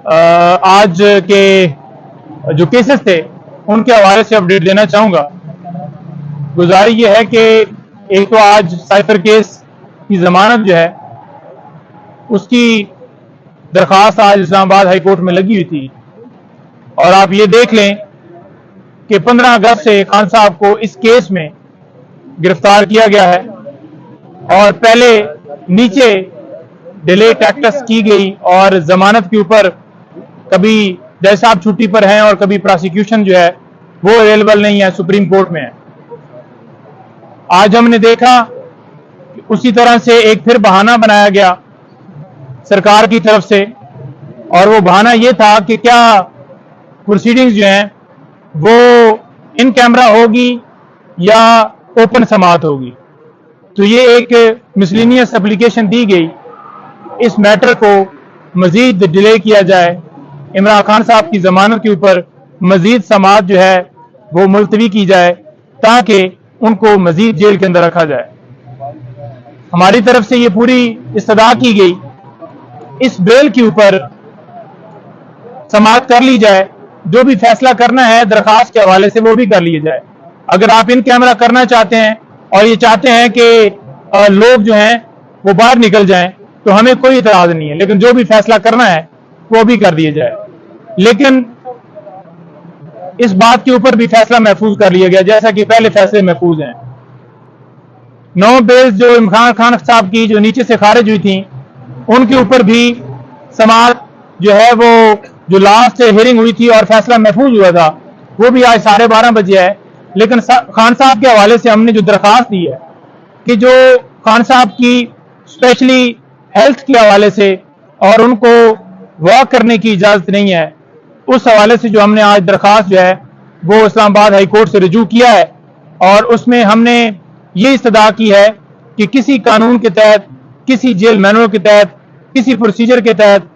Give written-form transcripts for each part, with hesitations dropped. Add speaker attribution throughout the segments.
Speaker 1: आज के जो केसेस थे उनके हवाले से अपडेट देना चाहूँगा। गुजारिश ये है कि एक तो आज साइफर केस की ज़मानत जो है उसकी दरख्वास्त आज इस्लामाबाद हाई कोर्ट में लगी हुई थी, और आप ये देख लें कि 15 अगस्त से खान साहब को इस केस में गिरफ्तार किया गया है और पहले नीचे डिले टैक्टिस की गई और जमानत के ऊपर कभी जज साहब छुट्टी पर हैं और कभी प्रोसिक्यूशन जो है वो अवेलेबल नहीं है, सुप्रीम कोर्ट में है। आज हमने देखा कि उसी तरह से एक फिर बहाना बनाया गया सरकार की तरफ से, और वो बहाना ये था कि क्या प्रोसीडिंग्स जो हैं वो इन कैमरा होगी या ओपन समाअत होगी। तो ये एक मिसलिनियस एप्लीकेशन दी गई, इस मैटर को मजीद डिले किया जाए, इमरान खान साहब की जमानत के ऊपर मजीद समाअत जो है वो मुलतवी की जाए ताकि उनको मजीद जेल के अंदर रखा जाए। हमारी तरफ से ये पूरी इस्तदा की गई इस बेल के ऊपर समाअत कर ली जाए, जो भी फैसला करना है दरखास्त के हवाले से वो भी कर लिया जाए। अगर आप इन कैमरा करना चाहते हैं और ये चाहते हैं कि लोग जो हैं वो बाहर निकल जाएं तो हमें कोई इतराज नहीं है, लेकिन जो भी फैसला करना है वो भी कर दिया जाए। लेकिन इस बात के ऊपर भी फैसला महफूज कर लिया गया जैसा कि पहले फैसले महफूज हैं। 9 बेल्स जो इमरान खान साहब की जो नीचे से खारिज हुई थी उनके ऊपर भी समाअत जो है वो जो लास्ट हियरिंग हुई थी और फैसला महफूज हुआ था वो भी आज 12:30 बजे है। लेकिन खान साहब के हवाले से हमने जो दरखास्त दी है कि जो खान साहब की स्पेशली हेल्थ के हवाले से और उनको वॉक करने की इजाजत नहीं है, उस हवाले से जो हमने आज दरखास्त जो है वो इस्लामाबाद हाई कोर्ट से रजू किया है, और उसमें हमने ये इस्तदा की है कि किसी कानून के तहत, किसी जेल मैनुअल के तहत, किसी प्रोसीजर के तहत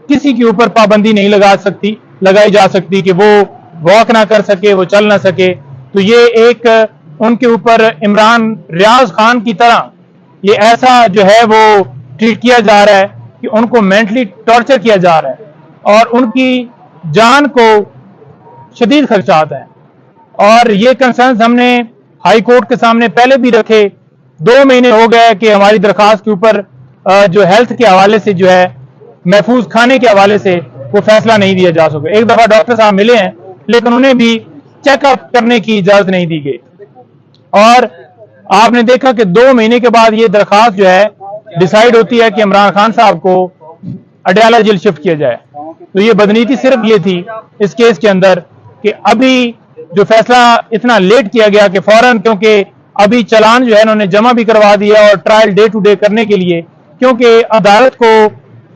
Speaker 1: किसी के ऊपर पाबंदी नहीं लगाई जा सकती कि वो वॉक ना कर सके, वो चल ना सके। तो ये एक उनके ऊपर इमरान रियाज खान की तरह ये ऐसा जो है वो ट्रीट किया जा रहा है कि उनको मेंटली टॉर्चर किया जा रहा है और उनकी जान को शदीद खदशात हैं। और ये कंसर्न्स हमने हाई कोर्ट के सामने पहले भी रखे। 2 महीने हो गए कि हमारी दरखास्त के ऊपर जो हेल्थ के हवाले से जो है महफूज खाने के हवाले से वो फैसला नहीं दिया जा सका। एक दफा डॉक्टर साहब मिले हैं लेकिन उन्हें भी चेकअप करने की इजाजत नहीं दी गई, और आपने देखा कि 2 महीने के बाद ये दरखास्त जो है डिसाइड होती है कि इमरान खान साहब को अडयाला जेल शिफ्ट किया जाए। तो ये बदनीति सिर्फ ये थी इस केस के अंदर कि अभी जो फैसला इतना लेट किया गया कि फौरन, क्योंकि अभी चालान जो है उन्होंने जमा भी करवा दिया और ट्रायल डे टू डे करने के लिए, क्योंकि अदालत को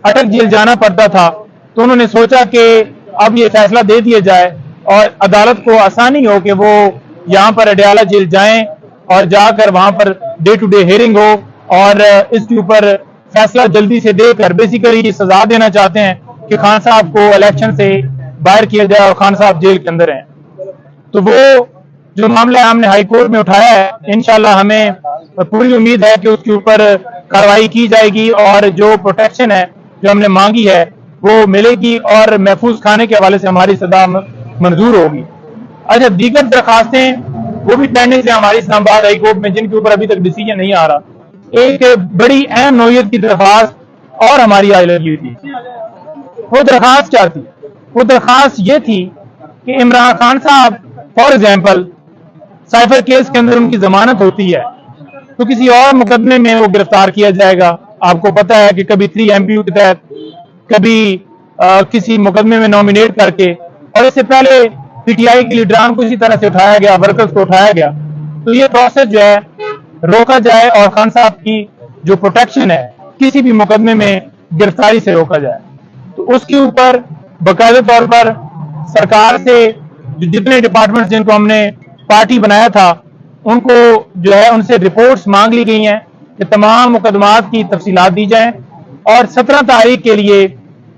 Speaker 1: अटक जेल जाना पड़ता था, तो उन्होंने सोचा कि अब ये फैसला दे दिया जाए और अदालत को आसानी हो कि वो यहाँ पर अडयाला जेल जाएं और जाकर वहां per day to day hearing हो और इसके ऊपर फैसला जल्दी से देकर बेसिकली सजा देना चाहते हैं कि खान साहब को इलेक्शन से बाहर किया जाए और खान साहब जेल के अंदर हैं। तो वो जो मामला हमने हाई कोर्ट में उठाया है, इंशाल्लाह हमें पूरी उम्मीद है कि उसके ऊपर कार्रवाई की जाएगी और जो प्रोटेक्शन है जो हमने मांगी है वो मिलेगी और महफूज खाने के हवाले से हमारी सदा मंजूर होगी। अच्छा, दीगर दरखास्तें वो भी पेंडिंग है हमारी इस्लामाबाद हाई कोर्ट में, जिनके ऊपर अभी तक डिसीजन नहीं आ रहा। एक बड़ी अहम नौयत की दरखास्त और हमारी आई लगी थी। वो दरखास्त क्या थी? वो दरखास्त ये थी कि इमरान खान साहब फॉर एग्जाम्पल साइफर केस के अंदर उनकी जमानत होती है तो किसी और मुकदमे में वो गिरफ्तार किया जाएगा। आपको पता है कि कभी 3 MPU के तहत, कभी किसी मुकदमे में नॉमिनेट करके, और इससे पहले PTI के लीडरान को इसी तरह से उठाया गया, वर्कर्स को उठाया गया। तो ये प्रोसेस जो है रोका जाए और खान साहब की जो प्रोटेक्शन है किसी भी मुकदमे में गिरफ्तारी से रोका जाए। तो उसके ऊपर बाकायदा तौर पर सरकार से जितने डिपार्टमेंट जिनको हमने पार्टी बनाया था उनको जो है उनसे रिपोर्ट्स मांग ली गई हैं कि तमाम मुकदमात की तफसीलात दी जाएं, और 17 तारीख के लिए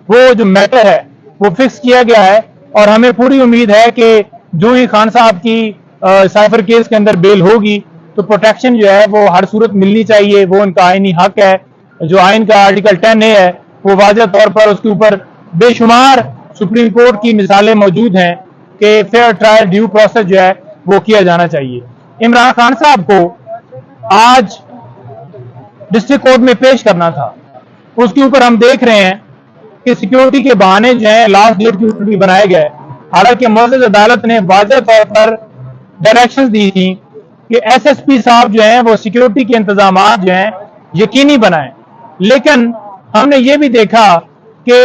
Speaker 1: वो जो मैटर है वो फिक्स किया गया है। और हमें पूरी उम्मीद है कि जो ही खान साहब की साइफर केस के अंदर बेल होगी तो प्रोटेक्शन जो है वो हर सूरत मिलनी चाहिए, वो उनका आईनी हक है। जो आइन का आर्टिकल 10A है वो वाज़ेह तौर पर उसके ऊपर بے شمار سپریم کورٹ کی مثالیں موجود ہیں کہ فیئر ٹرائل ڈیو پروسیس جو ہے وہ کیا جانا چاہیے. عمران خان صاحب کو آج ڈسٹرکٹ کورٹ میں پیش کرنا تھا. اس کے اوپر ہم دیکھ رہے ہیں کہ سیکیورٹی کے بہانے جو ہیں لاسٹ ڈیٹ کے اوپر بھی بنائے گئے, حالانکہ معزز عدالت نے واضح طور پر ڈائریکشن دی تھی کہ ایس ایس پی صاحب جو ہیں وہ سیکیورٹی کے انتظامات جو ہیں یقینی بنائیں. لیکن ہم نے یہ بھی دیکھا کہ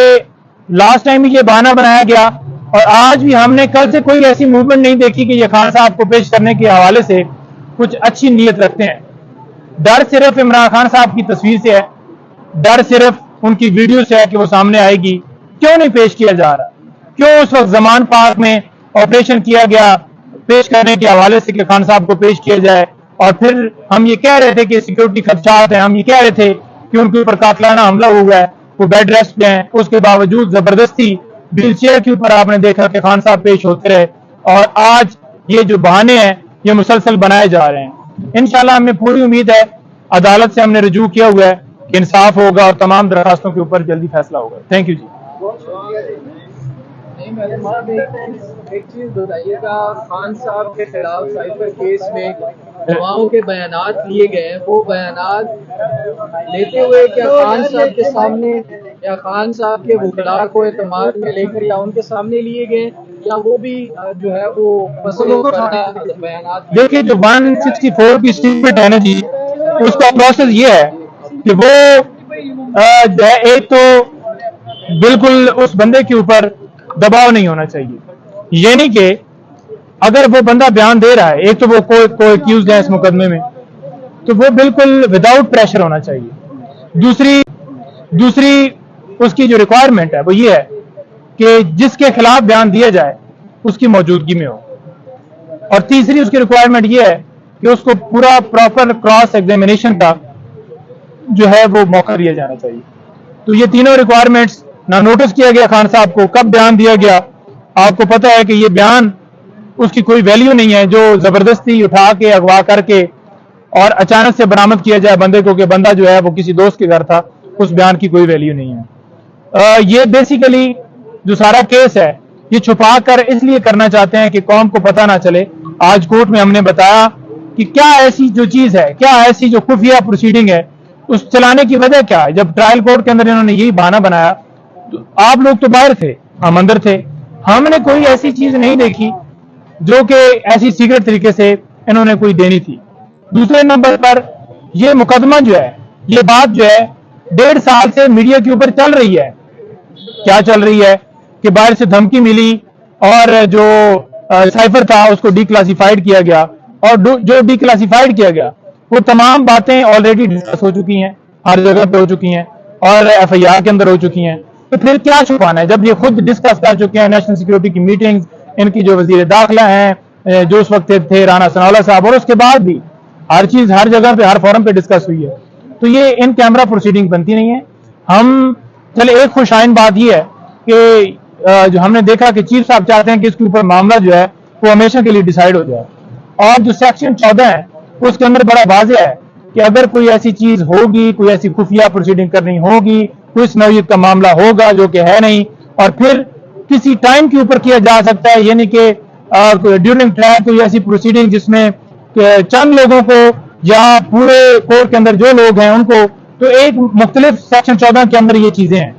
Speaker 1: لاسٹ ٹائم بھی یہ بہانہ بنایا گیا, اور آج بھی ہم نے کل سے کوئی ایسی موومنٹ نہیں دیکھی کہ یہ خان صاحب کو پیش کرنے کے حوالے سے کچھ اچھی نیت رکھتے ہیں. ڈر صرف عمران خان صاحب کی تصویر سے ہے, ڈر صرف ان کی ویڈیو سے ہے کہ وہ سامنے آئے گی. کیوں نہیں پیش کیا جا رہا؟ کیوں اس وقت زمان پارک میں آپریشن کیا گیا پیش کرنے کے حوالے سے کہ خان صاحب کو پیش کیا جائے, اور پھر ہم یہ کہہ رہے تھے کہ سیکیورٹی خدشات ہیں, ہم یہ کہہ رہے تھے کہ ان کے اوپر قاتلانہ حملہ ہوا ہے, وہ بیڈ ریسٹ پہ ہیں, اس کے باوجود زبردستی ویل چیئر کے اوپر آپ نے دیکھا کہ خان صاحب پیش ہوتے رہے, اور آج یہ جو بہانے ہیں یہ مسلسل بنائے جا رہے ہیں. انشاءاللہ ہمیں پوری امید ہے, عدالت سے ہم نے رجوع کیا ہوا ہے کہ انصاف ہوگا اور تمام درخواستوں کے اوپر جلدی فیصلہ ہوگا. تھینک یو جی.
Speaker 2: ایک چیز بتائیے گا, خان صاحب کے خلاف سائفر کیس میں گواہوں کے بیانات لیے گئے, وہ بیانات لیتے ہوئے کیا خان صاحب کے سامنے یا خان صاحب کے وکلاء کو اعتماد میں لے کر یا ان کے سامنے لیے گئے, یا وہ بھی جو ہے وہ مسئلوں پر بیانات؟
Speaker 1: دیکھیں جو 164 کی اسٹیٹمنٹ ہے نا جی, اس کا پروسیس یہ ہے کہ وہ ایک تو بالکل اس بندے کے اوپر دباؤ نہیں ہونا چاہیے, یعنی کہ اگر وہ بندہ بیان دے رہا ہے, ایک تو وہ کوئی ایکیوزڈ ہے اس مقدمے میں, تو وہ بالکل وداؤٹ پریشر ہونا چاہیے. دوسری اس کی جو ریکوائرمنٹ ہے وہ یہ ہے کہ جس کے خلاف بیان دیا جائے اس کی موجودگی میں ہو, اور تیسری اس کی ریکوائرمنٹ یہ ہے کہ اس کو پورا پراپر کراس ایگزامینیشن کا جو ہے وہ موقع دیا جانا چاہیے. تو یہ تینوں ریکوائرمنٹس نہ نوٹس کیا گیا خان صاحب کو, کب بیان دیا گیا آپ کو پتہ ہے کہ یہ بیان اس کی کوئی ویلیو نہیں ہے, جو زبردستی اٹھا کے اغوا کر کے اور اچانک سے برآمد کیا جائے بندے کو کہ بندہ جو ہے وہ کسی دوست کے گھر تھا, اس بیان کی کوئی ویلیو نہیں ہے. یہ بیسیکلی جو سارا کیس ہے یہ چھپا کر اس لیے کرنا چاہتے ہیں کہ قوم کو پتہ نہ چلے. آج کورٹ میں ہم نے بتایا کہ کیا ایسی جو چیز ہے, کیا ایسی جو خفیہ پروسیڈنگ ہے, اس چلانے کی وجہ کیا ہے. جب ٹرائل کورٹ کے اندر انہوں نے یہی بہانہ بنایا تو آپ لوگ تو باہر تھے, ہم اندر تھے, ہم نے کوئی ایسی چیز نہیں دیکھی جو کہ ایسی سیکرٹ طریقے سے انہوں نے کوئی دینی تھی. دوسرے نمبر پر یہ مقدمہ جو ہے, یہ بات جو ہے 1.5 سال سے میڈیا کے اوپر چل رہی ہے. کیا چل رہی ہے کہ باہر سے دھمکی ملی اور جو سائفر تھا اس کو ڈی کلاسیفائڈ کیا گیا, اور جو ڈی کلاسیفائڈ کیا گیا وہ تمام باتیں آلریڈی ڈسکس ہو چکی ہیں, ہر جگہ پہ ہو چکی ہیں, اور ایف آئی آر کے اندر ہو چکی ہیں. تو پھر کیا چھپانا ہے جب یہ خود ڈسکس کر چکے ہیں. نیشنل سیکیورٹی کی میٹنگز, ان کی جو وزیر داخلہ ہیں جو اس وقت تھے رانا ثناءاللہ صاحب, اور اس کے بعد بھی ہر چیز ہر جگہ پہ ہر فورم پہ ڈسکس ہوئی ہے. تو یہ ان کیمرہ پروسیڈنگ بنتی نہیں ہے. ہم چلے ایک خوش آئند بات یہ ہے کہ جو ہم نے دیکھا کہ چیف صاحب چاہتے ہیں کہ اس کے اوپر معاملہ جو ہے وہ ہمیشہ کے لیے ڈیسائیڈ ہو جائے, اور جو سیکشن 14 ہے اس کے اندر بڑا واضح ہے کہ اگر کوئی ایسی چیز ہوگی, کوئی ایسی خفیہ پروسیڈنگ کرنی ہوگی, کوئی اس نوعیت کا معاملہ ہوگا جو کہ ہے نہیں, اور پھر کسی ٹائم کے اوپر کیا جا سکتا ہے, یعنی کہ ڈیورنگ ٹرائل کوئی ایسی پروسیڈنگ جس میں چند لوگوں کو یا پورے کورٹ کے اندر جو لوگ ہیں ان کو, تو ایک مختلف سیکشن 14 کے اندر یہ چیزیں ہیں.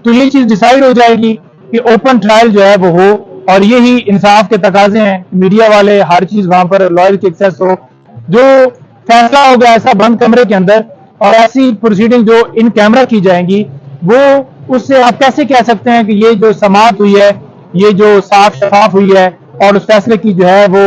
Speaker 1: تو یہ چیز ڈیسائیڈ ہو جائے گی کہ اوپن ٹرائل جو ہے وہ ہو, اور یہی انصاف کے تقاضے ہیں. میڈیا والے ہر چیز وہاں پر لائر کی ایکسیس ہو, جو فیصلہ ہوگا ایسا بند کمرے کے اندر, اور ایسی پروسیڈنگ جو ان کیمرہ کی جائیں گی, وہ اس سے آپ کیسے کہہ سکتے ہیں کہ یہ جو سماعت ہوئی ہے یہ جو صاف شفاف ہوئی ہے اور اس فیصلے کی جو ہے وہ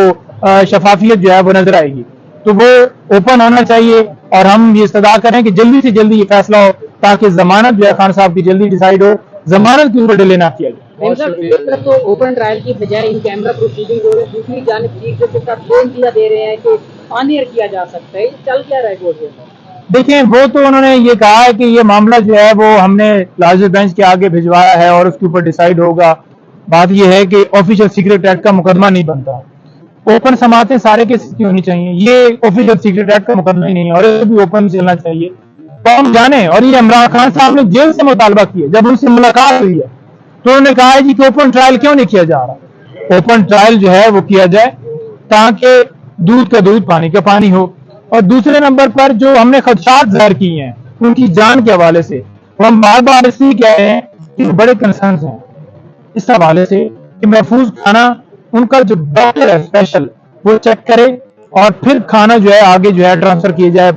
Speaker 1: شفافیت جو ہے وہ نظر آئے گی. تو وہ اوپن ہونا چاہیے, اور ہم یہ استدعا کریں کہ جلدی سے جلدی یہ فیصلہ ہو تاکہ ضمانت جو ہے خان صاحب کی جلدی ڈیسائیڈ ہو, ضمانت کے اوپر ڈیلے نہ کیا جائے.
Speaker 3: تو اوپن ٹرائل کی بجائے ان کیمرہ پروسیڈنگ ہو رہی ہے, دوسری جانب چیف جسٹس کے ساتھ دیا دے رہے ہیں کہ آن ایئر کیا جا سکتا ہے, چل کیا رہا ہے کورٹ میں؟
Speaker 1: دیکھیں وہ تو انہوں نے یہ کہا ہے کہ یہ معاملہ جو ہے وہ ہم نے لارجر بینچ کے آگے بھجوایا ہے اور اس کے اوپر ڈیسائیڈ ہوگا. بات یہ ہے کہ آفیشیل سیکرٹ ایکٹ کا مقدمہ نہیں بنتا, اوپن سماعتیں سارے کیسز کی ہونی چاہیے. یہ آفیشیل سیکرٹ ایکٹ کا مقدمہ ہی نہیں ہے, اور یہ بھی اوپن چلنا چاہیے. تو ہم جانے, اور یہ عمران خان صاحب نے جیل سے مطالبہ کیا, جب ان سے ملاقات ہوئی ہے तो उन्होंने कहा है जी कि ओपन ट्रायल क्यों नहीं किया जा रहा। ओपन ट्रायल जो है वो किया जाए ताकि दूध का दूध पानी का पानी हो। और दूसरे नंबर पर जो हमने खदशात जाहिर किए हैं उनकी जान के हवाले से, वो हम बार बार इसलिए कह रहे हैं कि बड़े कंसर्न हैं इस हवाले से कि महफूज खाना उनका जो डॉक्टर है स्पेशल वो चेक करे और फिर खाना जो है आगे जो है ट्रांसफर किया जाए,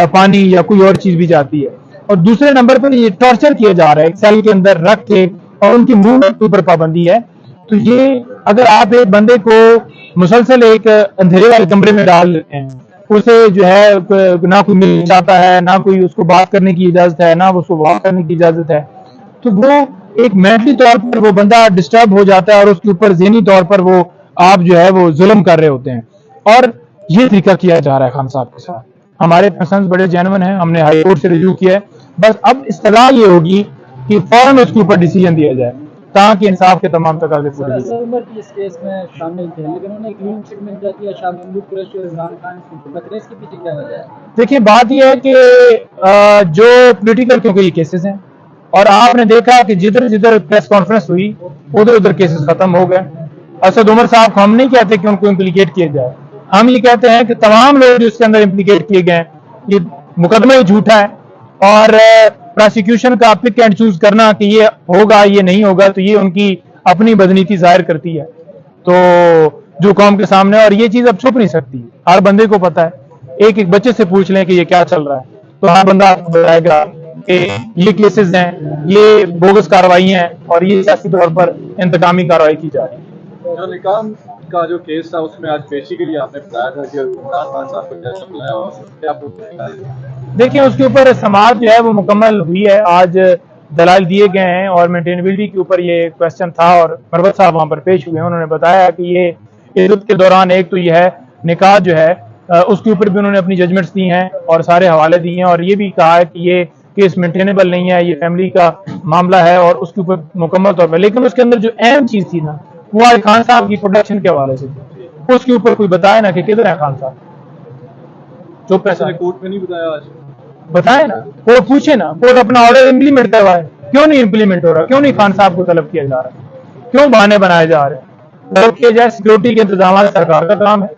Speaker 1: पानी या कोई और चीज भी जाती है। और दूसरे नंबर पर ये टॉर्चर किया जा रहा है सेल के अंदर रख के और उनकी मूवमेंट के ऊपर पाबंदी है। तो ये अगर आप एक बंदे को मुसलसल एक अंधेरे वाले कमरे में डाल देते हैं, उसे जो है ना कोई मिल जाता है, ना कोई उसको बात करने की इजाजत है, ना उसको वॉक करने की इजाजत है, तो वो एक मेंटली तौर पर वो बंदा डिस्टर्ब हो जाता है और उसके ऊपर ज़हनी तौर पर वो आप जो है वो जुल्म कर रहे होते हैं। और ये तरीका किया जा रहा है खान साहब के साथ। हमारे कंसर्न्स बड़े जेन्युइन हैं, हमने हाई कोर्ट से रिव्यू किया है। बस अब इस्तलाह ये होगी कि फौरन उसके ऊपर डिसीजन दिया जाए ताकि इंसाफ के तमाम तकाज़े पूरे हो जाएं।
Speaker 3: उमर भी इस केस में शामिल थे, लेकिन उन्हें क्लीन चिट मिल जाती है। शाह महमूद कुरैशी और इमरान खान की टक्कर, इसके पीछे क्या वजह है?
Speaker 1: देखिए, बात यह है कि जो पॉलिटिकल क्योंकि ये केसेस हैं और आपने देखा कि जिधर जिधर प्रेस कॉन्फ्रेंस हुई उधर उधर केसेस खत्म हो गए। असद उमर साहब को हम नहीं कहते कि उनको इम्प्लीकेट किया जाए, हम ये कहते हैं कि तमाम लोग जो इसके अंदर इम्प्लीकेट किए गए ये मुकदमा ही झूठा है। और प्रोसिक्यूशन का पिक एंड चूज करना कि ये होगा ये नहीं होगा, तो ये उनकी अपनी बदनीति जाहिर करती है तो जो कौम के सामने। और ये चीज अब छुप नहीं सकती, हर बंदे को पता है। एक एक बच्चे से पूछ लें कि ये क्या चल रहा है तो हर बंदा आपको बताएगा कि ये केसेस हैं, ये बोगस कार्रवाई हैं और ये सियासी तौर पर इंतकामी कार्रवाई की जा रही है।
Speaker 4: जो निकाम का जो केस था उसमें आज पेशी के लिए आपने बताया था कि खान साहब को जज बुलाया और क्या आपको बताया?
Speaker 1: देखिए, उसके ऊपर समाअत जो है वो मुकम्मल हुई है, आज दलाल दिए गए हैं और मेंटेनेबिलिटी के ऊपर ये क्वेश्चन था और मरवत साहब वहाँ पर पेश हुए हैं। उन्होंने बताया कि ये इद्दत के दौरान एक तो ये है निकाह जो है उसके ऊपर भी उन्होंने अपनी जजमेंट्स दी हैं और सारे हवाले दिए हैं और ये भी कहा है कि ये केस मेंटेनेबल नहीं है, ये फैमिली का मामला है और उसके ऊपर मुकम्मल तौर पर। लेकिन उसके अंदर जो अहम चीज़ थी ना वो आज खान साहब की प्रोटेक्शन के हवाले से थी, उसके ऊपर कोई बताए ना कि किधर है खान साहब। चुप है,
Speaker 4: कोर्ट में नहीं बताया आज?
Speaker 1: बताए ना, कोर्ट पूछे ना, कोर्ट अपना ऑर्डर इम्प्लीमेंट करवाए। क्यों नहीं इम्प्लीमेंट हो रहा? क्यों नहीं खान साहब को तलब किया जा रहा? क्यों बहाने बनाए जा रहे हैं? तलब किया जाए, सिक्योरिटी के इंतजाम सरकार का काम है।